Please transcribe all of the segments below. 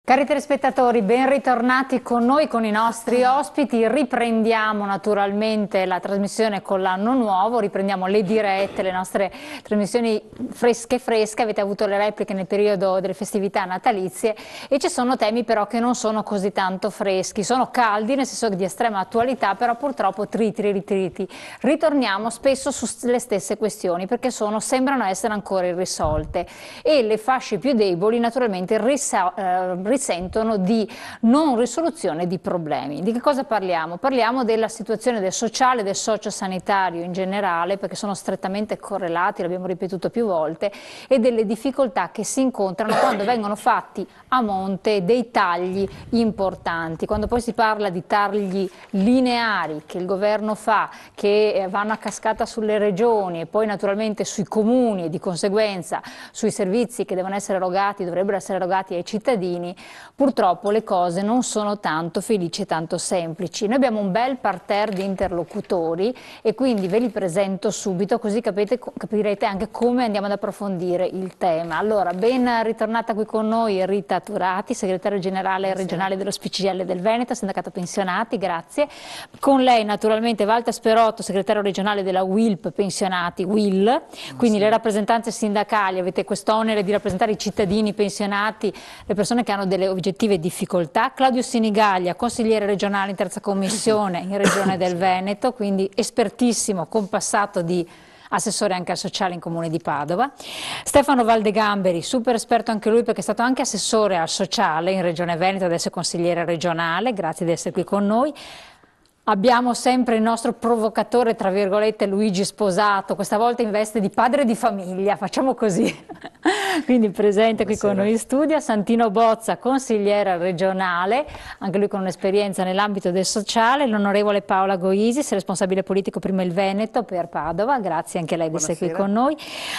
Cari telespettatori, ben ritornati con noi, con i nostri ospiti. Riprendiamo naturalmente la trasmissione con l'anno nuovo, riprendiamo le dirette, le nostre trasmissioni fresche. Avete avuto le repliche nel periodo delle festività natalizie e ci sono temi però che non sono così tanto freschi, sono caldi nel senso di estrema attualità, però purtroppo ritriti. Ritorniamo spesso sulle stesse questioni perché sembrano essere ancora irrisolte e le fasce più deboli naturalmente risentono di non risoluzione di problemi. Di che cosa parliamo? Parliamo della situazione del sociale, del sociosanitario in generale, perché sono strettamente correlati, l'abbiamo ripetuto più volte, e delle difficoltà che si incontrano quando vengono fatti a monte dei tagli importanti. Quando poi si parla di tagli lineari che il governo fa, che vanno a cascata sulle regioni e poi naturalmente sui comuni e di conseguenza sui servizi che devono essere erogati, dovrebbero essere erogati ai cittadini, purtroppo le cose non sono tanto felici e tanto semplici. Noi abbiamo un bel parterre di interlocutori e quindi ve li presento subito così capirete anche come andiamo ad approfondire il tema. Allora, ben ritornata qui con noi Rita Turati, segretario generale regionale dello SPCL del Veneto, sindacato pensionati, grazie. Con lei naturalmente Walter Sperotto, segretario regionale della UILP pensionati, WIL, quindi le rappresentanze sindacali, avete quest'onere di rappresentare i cittadini pensionati, le persone che hanno delle oggettive difficoltà. Claudio Sinigaglia, consigliere regionale in terza commissione in Regione del Veneto, quindi espertissimo, con passato di assessore anche al sociale in Comune di Padova. Stefano Valdegamberi, super esperto anche lui perché è stato anche assessore al sociale in Regione Veneto, adesso è consigliere regionale, grazie di essere qui con noi. Abbiamo sempre il nostro provocatore, tra virgolette, Luigi Sposato, questa volta in veste di padre di famiglia, facciamo così, quindi presente qui con noi in studio. Santino Bozza, consigliere regionale, anche lui con un'esperienza nell'ambito del sociale. L'onorevole Paola Goisis, responsabile politico prima il Veneto per Padova, grazie anche a lei di essere qui con noi.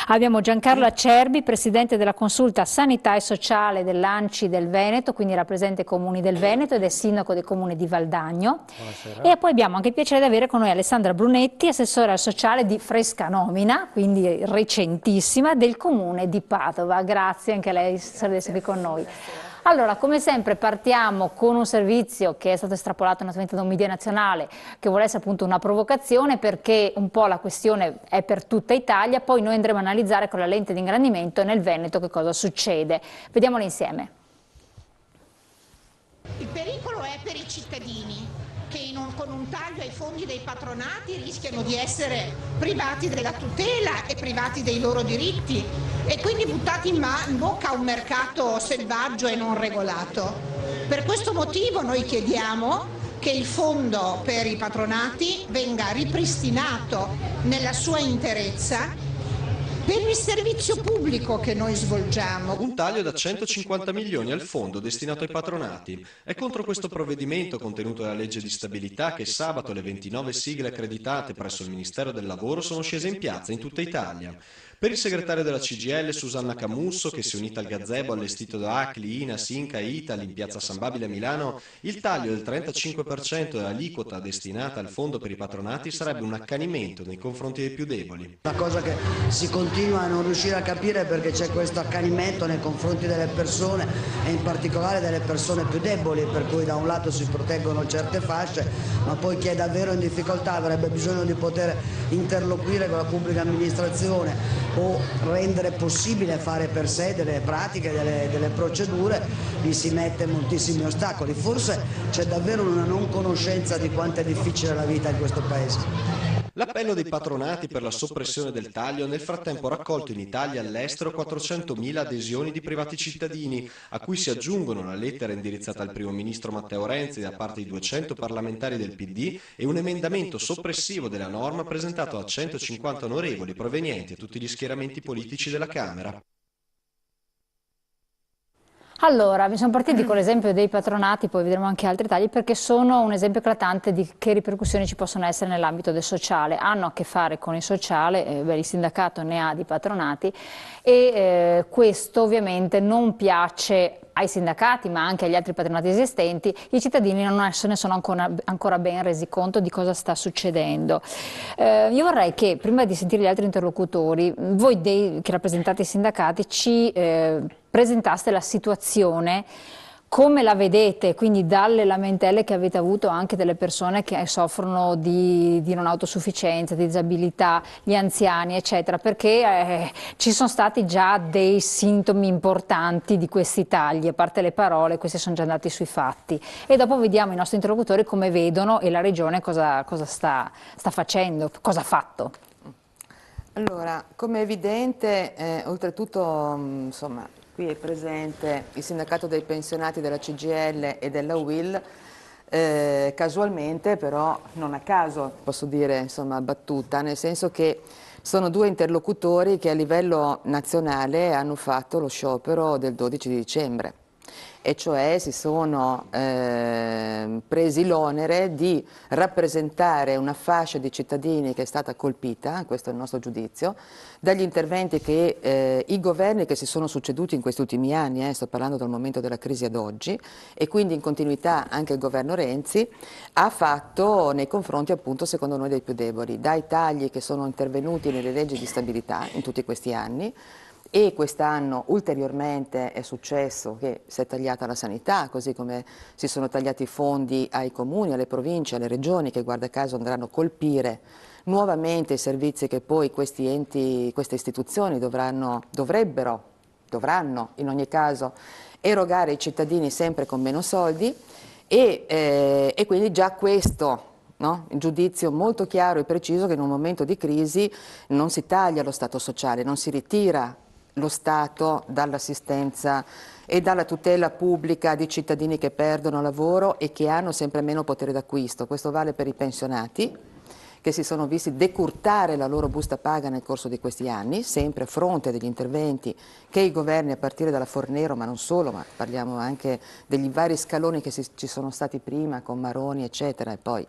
Abbiamo Giancarlo Acerbi, presidente della consulta Sanità e Sociale dell'ANCI del Veneto, quindi rappresenta i comuni del Veneto ed è sindaco del comune di Valdagno. Buonasera. E poi abbiamo anche il piacere di avere con noi Alessandra Brunetti, assessore al sociale di fresca nomina, quindi recentissima, del comune di Padova. Grazie anche a lei di essere qui con noi. Allora, come sempre partiamo con un servizio che è stato estrapolato naturalmente da un media nazionale che vuole essere appunto una provocazione perché un po' la questione è per tutta Italia, poi noi andremo a analizzare con la lente di ingrandimento nel Veneto che cosa succede. Vediamolo insieme. Il pericolo è per i cittadini che con un taglio ai fondi dei patronati rischiano di essere privati della tutela e privati dei loro diritti e quindi buttati in bocca a un mercato selvaggio e non regolato. Per questo motivo noi chiediamo che il fondo per i patronati venga ripristinato nella sua interezza per il servizio pubblico che noi svolgiamo. Un taglio da 150 milioni al fondo destinato ai patronati. È contro questo provvedimento contenuto nella legge di stabilità che sabato le 29 sigle accreditate presso il Ministero del Lavoro sono scese in piazza in tutta Italia. Per il segretario della CGIL Susanna Camusso, che si è unita al gazebo allestito da ACLI, INAS, Inca e ITAL in piazza San Babile a Milano, il taglio del 35% dell'aliquota destinata al fondo per i patronati sarebbe un accanimento nei confronti dei più deboli. Una cosa che si continua a non riuscire a capire perché c'è questo accanimento nei confronti delle persone e in particolare delle persone più deboli, per cui da un lato si proteggono certe fasce, ma poi chi è davvero in difficoltà avrebbe bisogno di poter interloquire con la pubblica amministrazione o rendere possibile fare per sé delle pratiche, delle procedure, gli si mette moltissimi ostacoli. Forse c'è davvero una non conoscenza di quanto è difficile la vita in questo Paese. L'appello dei patronati per la soppressione del taglio nel frattempo ha raccolto in Italia e all'estero 400.000 adesioni di privati cittadini, a cui si aggiungono la lettera indirizzata al primo ministro Matteo Renzi da parte di 200 parlamentari del PD e un emendamento soppressivo della norma presentato da 150 onorevoli provenienti da tutti gli schieramenti politici della Camera. Allora, mi sono partiti con l'esempio dei patronati, poi vedremo anche altri tagli, perché sono un esempio eclatante di che ripercussioni ci possono essere nell'ambito del sociale. Hanno a che fare con il sociale, il sindacato ne ha di patronati e questo ovviamente non piace ai sindacati ma anche agli altri patronati esistenti. I cittadini non se ne sono ancora ben resi conto di cosa sta succedendo. Io vorrei che prima di sentire gli altri interlocutori, voi che rappresentate i sindacati ci presentaste la situazione Come la vedete? Quindi dalle lamentele che avete avuto anche delle persone che soffrono di non autosufficienza, di disabilità, gli anziani, eccetera, perché ci sono stati già dei sintomi importanti di questi tagli, a parte le parole, questi sono già andati sui fatti. E dopo vediamo i nostri interlocutori come vedono e la Regione cosa sta facendo, cosa ha fatto. Allora, come è evidente, oltretutto, insomma, qui è presente il sindacato dei pensionati della CGIL e della UIL, casualmente, però non a caso, posso dire, insomma, battuta, nel senso che sono due interlocutori che a livello nazionale hanno fatto lo sciopero del 12 di dicembre. E cioè si sono presi l'onere di rappresentare una fascia di cittadini che è stata colpita, questo è il nostro giudizio, dagli interventi che i governi che si sono succeduti in questi ultimi anni, sto parlando dal momento della crisi ad oggi, e quindi in continuità anche il governo Renzi, ha fatto nei confronti appunto secondo noi dei più deboli, dai tagli che sono intervenuti nelle leggi di stabilità in tutti questi anni. E quest'anno ulteriormente è successo che si è tagliata la sanità, così come si sono tagliati i fondi ai comuni, alle province, alle regioni, che guarda caso andranno a colpire nuovamente i servizi che poi questi enti, queste istituzioni dovranno in ogni caso erogare ai cittadini sempre con meno soldi e quindi già questo, no? Un giudizio molto chiaro e preciso che in un momento di crisi non si taglia lo Stato sociale, non si ritira lo Stato dall'assistenza e dalla tutela pubblica di cittadini che perdono lavoro e che hanno sempre meno potere d'acquisto. Questo vale per i pensionati che si sono visti decurtare la loro busta paga nel corso di questi anni, sempre a fronte degli interventi che i governi, a partire dalla Fornero, ma non solo, ma parliamo anche degli vari scaloni che ci sono stati prima con Maroni eccetera, e poi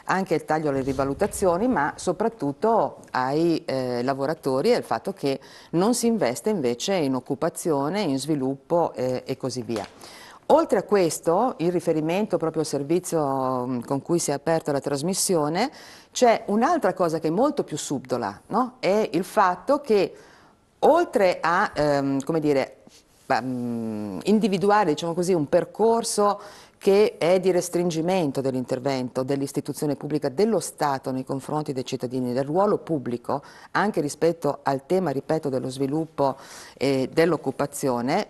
anche il taglio alle rivalutazioni, ma soprattutto ai lavoratori e il fatto che non si investe invece in occupazione, in sviluppo e così via. Oltre a questo, il riferimento proprio al servizio con cui si è aperta la trasmissione, c'è un'altra cosa che è molto più subdola, no? È il fatto che oltre a come dire, individuare, diciamo così, un percorso che è di restringimento dell'intervento dell'istituzione pubblica, dello Stato nei confronti dei cittadini, del ruolo pubblico, anche rispetto al tema, ripeto, dello sviluppo e dell'occupazione,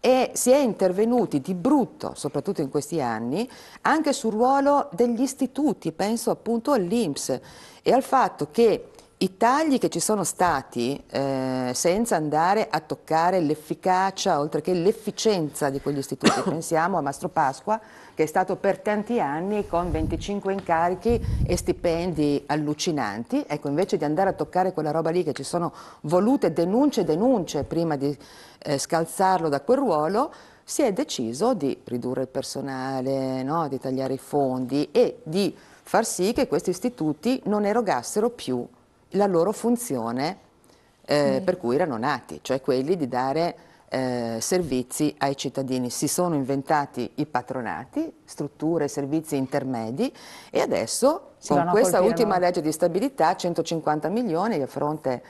e si è intervenuti di brutto, soprattutto in questi anni, anche sul ruolo degli istituti, penso appunto all'INPS e al fatto che i tagli che ci sono stati, senza andare a toccare l'efficacia, oltre che l'efficienza di quegli istituti, pensiamo a Mastro Pasqua, che è stato per tanti anni con 25 incarichi e stipendi allucinanti, ecco, invece di andare a toccare quella roba lì che ci sono volute denunce prima di scalzarlo da quel ruolo, si è deciso di ridurre il personale, no? Di tagliare i fondi e di far sì che questi istituti non erogassero più la loro funzione per cui erano nati, cioè quelli di dare servizi ai cittadini. Si sono inventati i patronati, strutture e servizi intermedi e adesso con questa ultima legge di stabilità 150 milioni a fronte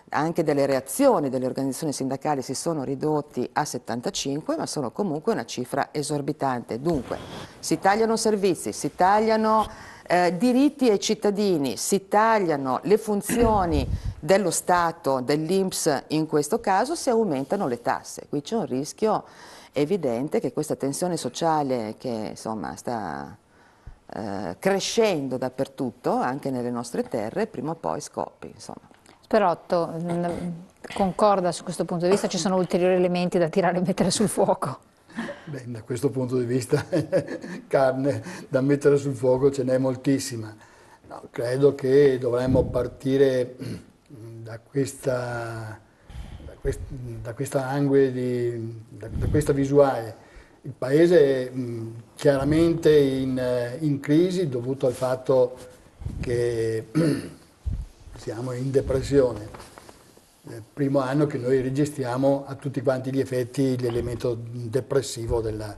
anche delle reazioni delle organizzazioni sindacali si sono ridotti a 75, ma sono comunque una cifra esorbitante. Dunque si tagliano servizi, si tagliano diritti ai cittadini, si tagliano le funzioni dello Stato, dell'INPS in questo caso, si aumentano le tasse. Qui c'è un rischio evidente che questa tensione sociale che insomma sta crescendo dappertutto, anche nelle nostre terre, prima o poi scoppi. Insomma. Sperotto, concorda su questo punto di vista? Ci sono ulteriori elementi da tirare e mettere sul fuoco? Beh, da questo punto di vista carne da mettere sul fuoco ce n'è moltissima. No, credo che dovremmo partire da questa visuale. Il Paese è chiaramente in crisi dovuto al fatto che siamo in depressione. È il primo anno che noi registriamo a tutti quanti gli effetti l'elemento depressivo del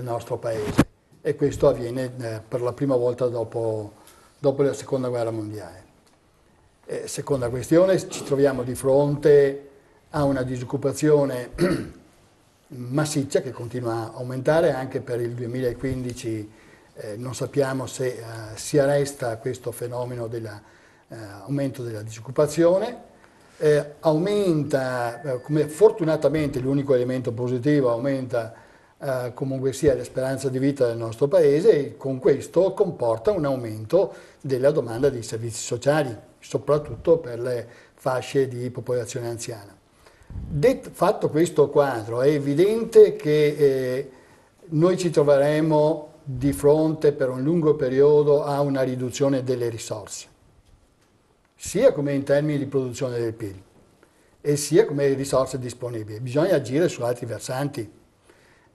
nostro Paese e questo avviene per la prima volta dopo la Seconda Guerra Mondiale. Seconda questione, ci troviamo di fronte a una disoccupazione massiccia che continua a aumentare anche per il 2015. Non sappiamo se si arresta questo fenomeno dell'aumento della disoccupazione. Aumenta, come fortunatamente l'unico elemento positivo, aumenta comunque sia la speranza di vita del nostro paese, e con questo comporta un aumento della domanda di servizi sociali, soprattutto per le fasce di popolazione anziana. Fatto questo quadro, è evidente che noi ci troveremo di fronte per un lungo periodo a una riduzione delle risorse, sia come in termini di produzione del PIL e sia come risorse disponibili. Bisogna agire su altri versanti,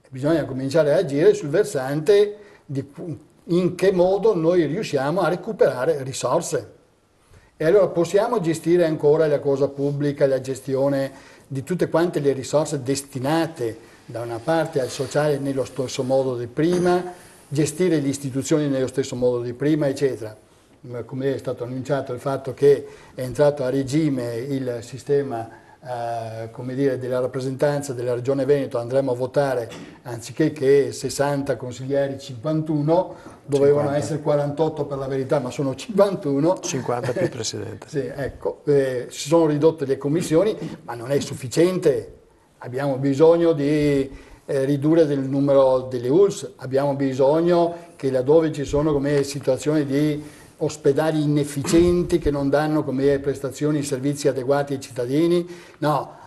bisogna cominciare a agire sul versante di in che modo noi riusciamo a recuperare risorse. E allora possiamo gestire ancora la cosa pubblica, la gestione di tutte quante le risorse destinate da una parte al sociale nello stesso modo di prima, gestire le istituzioni nello stesso modo di prima, eccetera. Come è stato annunciato il fatto che è entrato a regime il sistema come dire, della rappresentanza della Regione Veneto, andremo a votare anziché che 60 consiglieri 51, dovevano 50. Essere 48 per la verità, ma sono 51. 50 più presidente. Sì, ecco, si sono ridotte le commissioni, ma non è sufficiente. Abbiamo bisogno di ridurre il numero delle ULSS, abbiamo bisogno che laddove ci sono come situazioni di ospedali inefficienti che non danno come prestazioni e servizi adeguati ai cittadini, no,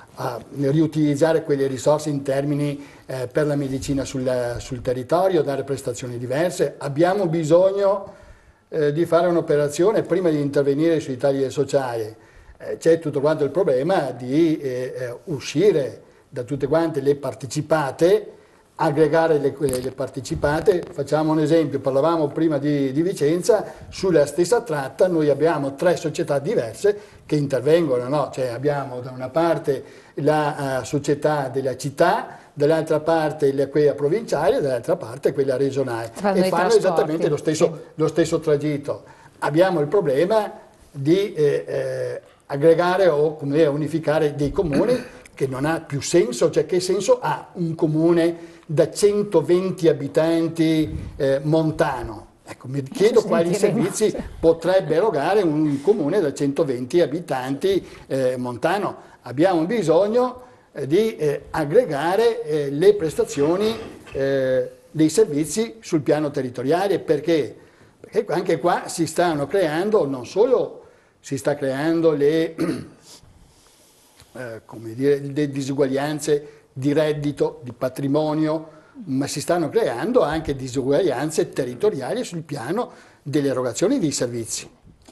riutilizzare quelle risorse in termini per la medicina sul territorio, dare prestazioni diverse. Abbiamo bisogno di fare un'operazione prima di intervenire sui tagli sociali. C'è tutto quanto il problema di uscire da tutte quante le partecipate, aggregare le partecipate. Facciamo un esempio, parlavamo prima di Vicenza, sulla stessa tratta noi abbiamo 3 società diverse che intervengono, no? Cioè abbiamo da una parte la società della città, dall'altra parte quella provinciale, dall'altra parte quella regionale, e fanno esattamente lo stesso tragitto. Abbiamo il problema di aggregare o come unificare dei comuni, che non ha più senso. Cioè, che senso ha un comune da 120 abitanti montano? Ecco, mi chiedo quali servizi potrebbe erogare un comune da 120 abitanti montano. Abbiamo bisogno di aggregare le prestazioni dei servizi sul piano territoriale. Perché? Perché anche qua si stanno creando, non solo si sta creando le disuguaglianze di reddito, di patrimonio, ma si stanno creando anche disuguaglianze territoriali sul piano delle erogazioni dei servizi.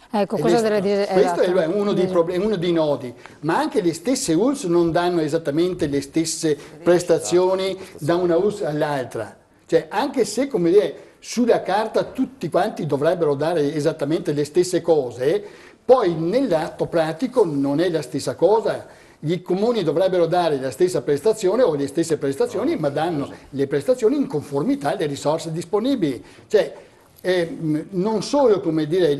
Ecco, questo è uno dei problemi, uno dei nodi, ma anche le stesse ULSS non danno esattamente le stesse prestazioni da una ULSS all'altra. Cioè, anche se, come dire, sulla carta tutti quanti dovrebbero dare esattamente le stesse cose, poi nell'atto pratico non è la stessa cosa. I comuni dovrebbero dare la stessa prestazione o le stesse prestazioni, ma danno le prestazioni in conformità alle risorse disponibili. Cioè, non solo, come dire,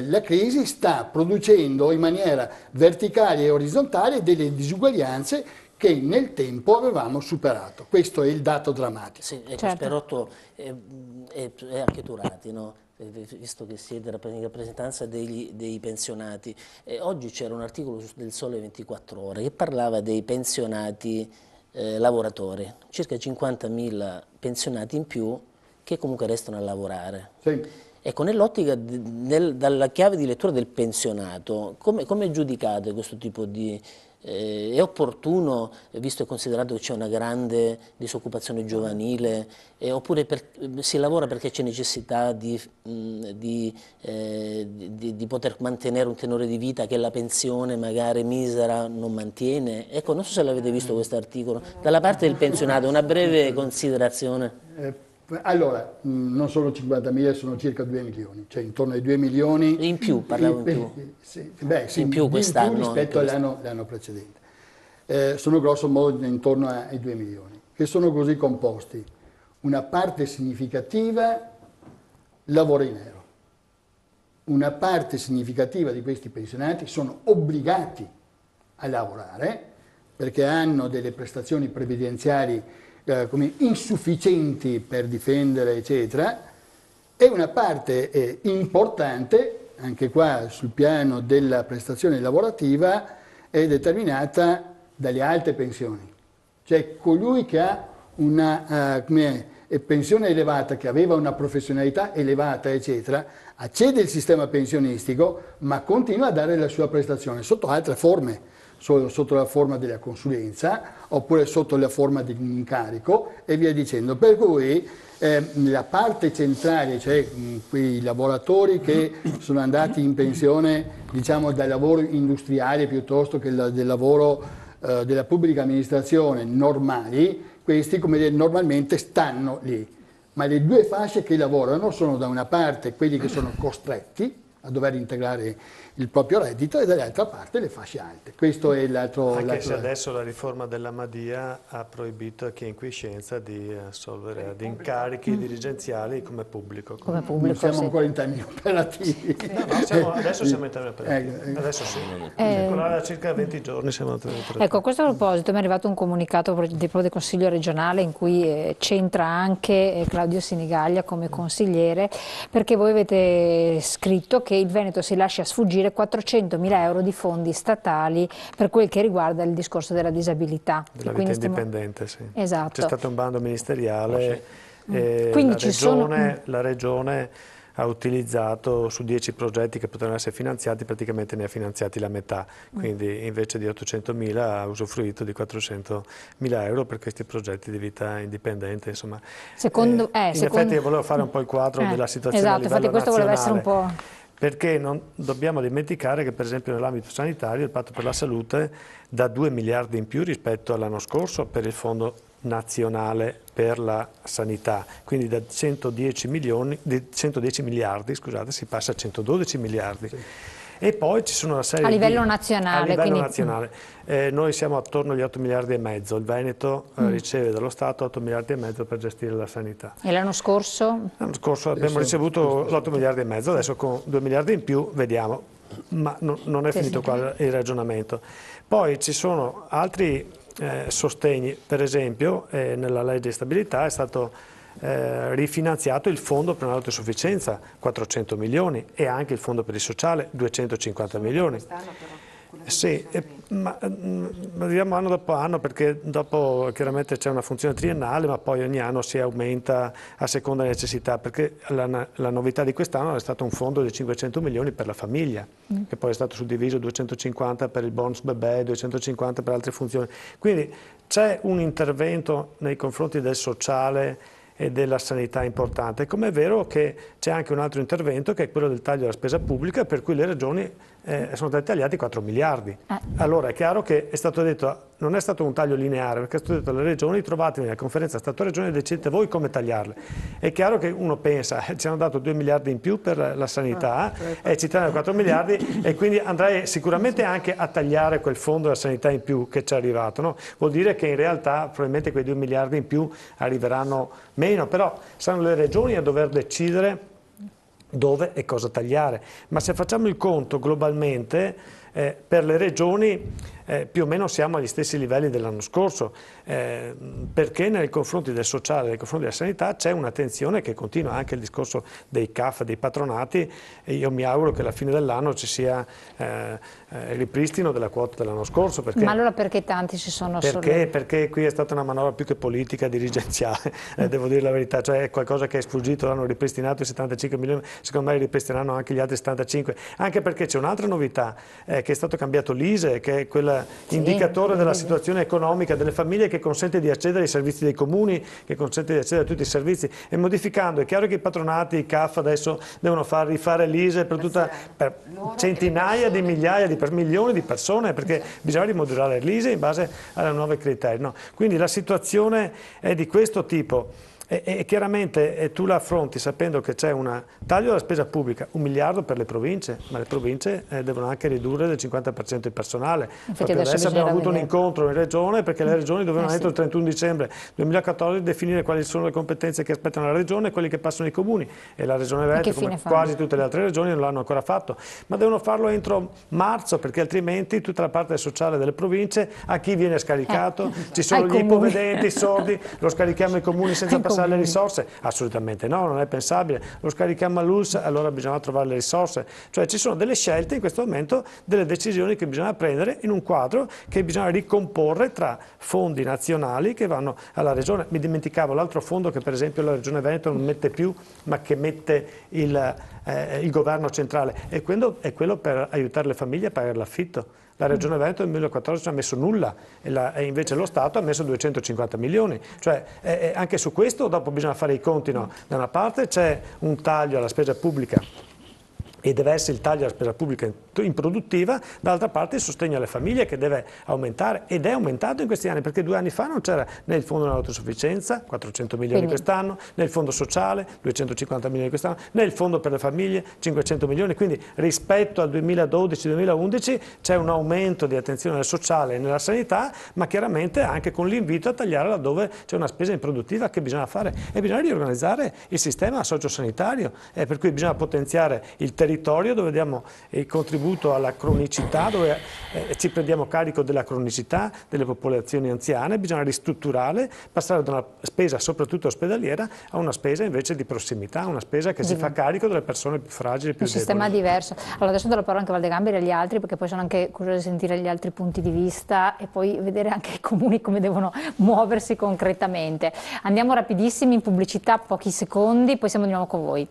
la crisi sta producendo in maniera verticale e orizzontale delle disuguaglianze che nel tempo avevamo superato. Questo è il dato drammatico. Sì, ecco, Sperotto e anche Turati, no? Visto che siete in rappresentanza dei pensionati, oggi c'era un articolo del Sole 24 Ore che parlava dei pensionati lavoratori, circa 50.000 pensionati in più che comunque restano a lavorare. Sì. Ecco, nell'ottica dalla chiave di lettura del pensionato, come giudicate questo tipo di... è opportuno, visto e considerato che c'è una grande disoccupazione giovanile, oppure si lavora perché c'è necessità di poter mantenere un tenore di vita che la pensione magari misera non mantiene? Ecco, non so se l'avete visto questo articolo. Dalla parte del pensionato, una breve considerazione. Allora, non sono 50.000, sono circa 2 milioni, cioè intorno ai 2 milioni. In più, parlavo in più. Sì, in più quest'anno. Rispetto all'anno precedente. Sono grosso modo intorno ai 2 milioni, che sono così composti. Una parte significativa lavora in nero. Una parte significativa di questi pensionati sono obbligati a lavorare perché hanno delle prestazioni previdenziali come insufficienti per difendere, eccetera, e una parte importante, anche qua sul piano della prestazione lavorativa, è determinata dalle alte pensioni. Cioè colui che ha una pensione elevata, che aveva una professionalità elevata, eccetera, accede al sistema pensionistico, ma continua a dare la sua prestazione sotto altre forme, sotto la forma della consulenza, oppure sotto la forma di un incarico, e via dicendo. Per cui la parte centrale, cioè quei lavoratori che sono andati in pensione, diciamo, dal lavoro industriale piuttosto che del lavoro della pubblica amministrazione normali, questi, come dire, normalmente stanno lì. Ma le due fasce che lavorano sono da una parte quelli che sono costretti a dover integrare il proprio reddito, e dall'altra parte le fasce alte. Questo è l'altro. Anche se adesso la riforma della Madia ha proibito a chi è in quiescenza di assolvere ad incarichi dirigenziali come pubblico. Come pubblico, non siamo sì. ancora in termini operativi. Adesso siamo in termini operativi. Adesso sì. Da circa 20 giorni siamo in termini operativi. Ecco, a questo proposito mi è arrivato un comunicato proprio del Consiglio regionale in cui c'entra anche Claudio Sinigaglia come consigliere, perché voi avete scritto che il Veneto si lascia sfuggire 400.000 euro di fondi statali per quel che riguarda il discorso della disabilità. Della vita indipendente, sì. Esatto. C'è stato un bando ministeriale e quindi la regione ha utilizzato su 10 progetti che potevano essere finanziati, praticamente ne ha finanziati la metà, quindi invece di 800.000 ha usufruito di 400.000 euro per questi progetti di vita indipendente. Insomma. In effetti volevo fare un po' il quadro della situazione a livello infatti questo nazionale, voleva essere un po'. Perché non dobbiamo dimenticare che per esempio nell'ambito sanitario il Patto per la Salute dà 2 miliardi in più rispetto all'anno scorso per il Fondo nazionale per la sanità, quindi da 110 miliardi scusate, si passa a 112 miliardi. Sì. E poi ci sono una serie a livello nazionale. Noi siamo attorno agli 8 miliardi e mezzo, il Veneto riceve dallo Stato 8 miliardi e mezzo per gestire la sanità. E l'anno scorso? L'anno scorso abbiamo ricevuto l'8 miliardi e mezzo, adesso con 2 miliardi in più vediamo, ma non è finito qua il ragionamento. Poi ci sono altri sostegni, per esempio nella legge di stabilità è stato rifinanziato il fondo per l'autosufficienza, 400 milioni, e anche il fondo per il sociale, 250 milioni. Sì, ma vediamo anno dopo anno, perché dopo chiaramente c'è una funzione triennale, ma poi ogni anno si aumenta a seconda delle necessità, perché la novità di quest'anno è stato un fondo di 500 milioni per la famiglia, che poi è stato suddiviso 250 per il bonus bebè, 250 per altre funzioni. Quindi c'è un intervento nei confronti del sociale e della sanità importante, come è vero che c'è anche un altro intervento che è quello del taglio della spesa pubblica, per cui le regioni sono stati tagliati 4 miliardi. Allora è chiaro che è stato detto, non è stato un taglio lineare, perché è stato detto alle regioni trovatevi nella conferenza Stato-Regione e decidete voi come tagliarle. È chiaro che uno pensa, ci hanno dato 2 miliardi in più per la sanità e ci tagliano 4 miliardi e quindi andrei sicuramente anche a tagliare quel fondo della sanità in più che ci è arrivato. No? Vuol dire che in realtà probabilmente quei 2 miliardi in più arriveranno meno, però saranno le regioni a dover decidere dove e cosa tagliare. Ma se facciamo il conto globalmente, per le regioni più o meno siamo agli stessi livelli dell'anno scorso, perché nei confronti del sociale, nei confronti della sanità c'è un'attenzione che continua, anche il discorso dei CAF, dei patronati, e io mi auguro che alla fine dell'anno ci sia il ripristino della quota dell'anno scorso. Perché, ma allora perché tanti si sono perché qui è stata una manovra più che politica, dirigenziale, devo dire la verità, cioè è qualcosa che è sfuggito, hanno ripristinato i 75 milioni, secondo me ripristineranno anche gli altri 75, anche perché c'è un'altra novità, che è stato cambiato l'ISEE, che è quel indicatore della situazione economica delle famiglie che consente di accedere ai servizi dei comuni, che consente di accedere a tutti i servizi, e modificando, è chiaro che i patronati, i CAF adesso devono rifare l'ISEE per centinaia di migliaia per milioni di persone, perché bisogna rimodulare l'ISEE in base alle nuove criteri. No? Quindi la situazione è di questo tipo. E chiaramente tu la affronti sapendo che c'è un taglio della spesa pubblica, 1 miliardo per le province, ma le province devono anche ridurre del 50% il personale. Proprio adesso abbiamo avuto un incontro in regione perché le regioni dovevano entro il 31 dicembre 2014 definire quali sono le competenze che aspettano la regione e quelli che passano ai comuni, e la regione Veneto, come quasi tutte le altre regioni, non l'hanno ancora fatto, ma devono farlo entro marzo, perché altrimenti tutta la parte sociale delle province a chi viene scaricato? Ci sono gli ipovedenti, i sordi, lo scarichiamo ai comuni senza passare le risorse? Assolutamente no, non è pensabile. Lo scarichiamo all'ULSS, allora bisogna trovare le risorse. Cioè ci sono delle scelte in questo momento, delle decisioni che bisogna prendere in un quadro che bisogna ricomporre tra fondi nazionali che vanno alla regione. Mi dimenticavo l'altro fondo che per esempio la regione Veneto non mette più, ma che mette il governo centrale, e quello è quello per aiutare le famiglie a pagare l'affitto. La Regione Veneto nel 2014 non ha messo nulla e invece lo Stato ha messo 250 milioni. Cioè, anche su questo dopo bisogna fare i conti. No? Da una parte c'è un taglio alla spesa pubblica e deve essere il taglio alla spesa pubblica improduttiva, dall'altra parte il sostegno alle famiglie che deve aumentare, ed è aumentato in questi anni, perché 2 anni fa non c'era né il fondo dell'autosufficienza, 400 milioni quest'anno, né il fondo sociale, 250 milioni quest'anno, né il fondo per le famiglie, 500 milioni, quindi rispetto al 2012-2011 c'è un aumento di attenzione al sociale e nella sanità, ma chiaramente anche con l'invito a tagliare laddove c'è una spesa improduttiva che bisogna fare, e bisogna riorganizzare il sistema sociosanitario, per cui bisogna potenziare il territorio dove diamo il contributo alla cronicità, dove ci prendiamo carico della cronicità delle popolazioni anziane, bisogna ristrutturare, passare da una spesa soprattutto ospedaliera a una spesa invece di prossimità, una spesa che si fa carico delle persone più fragili, più deboli. Un sistema diverso. Allora adesso do la parola anche a Valdegamberi e agli altri, perché poi sono anche curiosa di sentire gli altri punti di vista e poi vedere anche i comuni come devono muoversi concretamente. Andiamo rapidissimi in pubblicità, pochi secondi, poi siamo di nuovo con voi.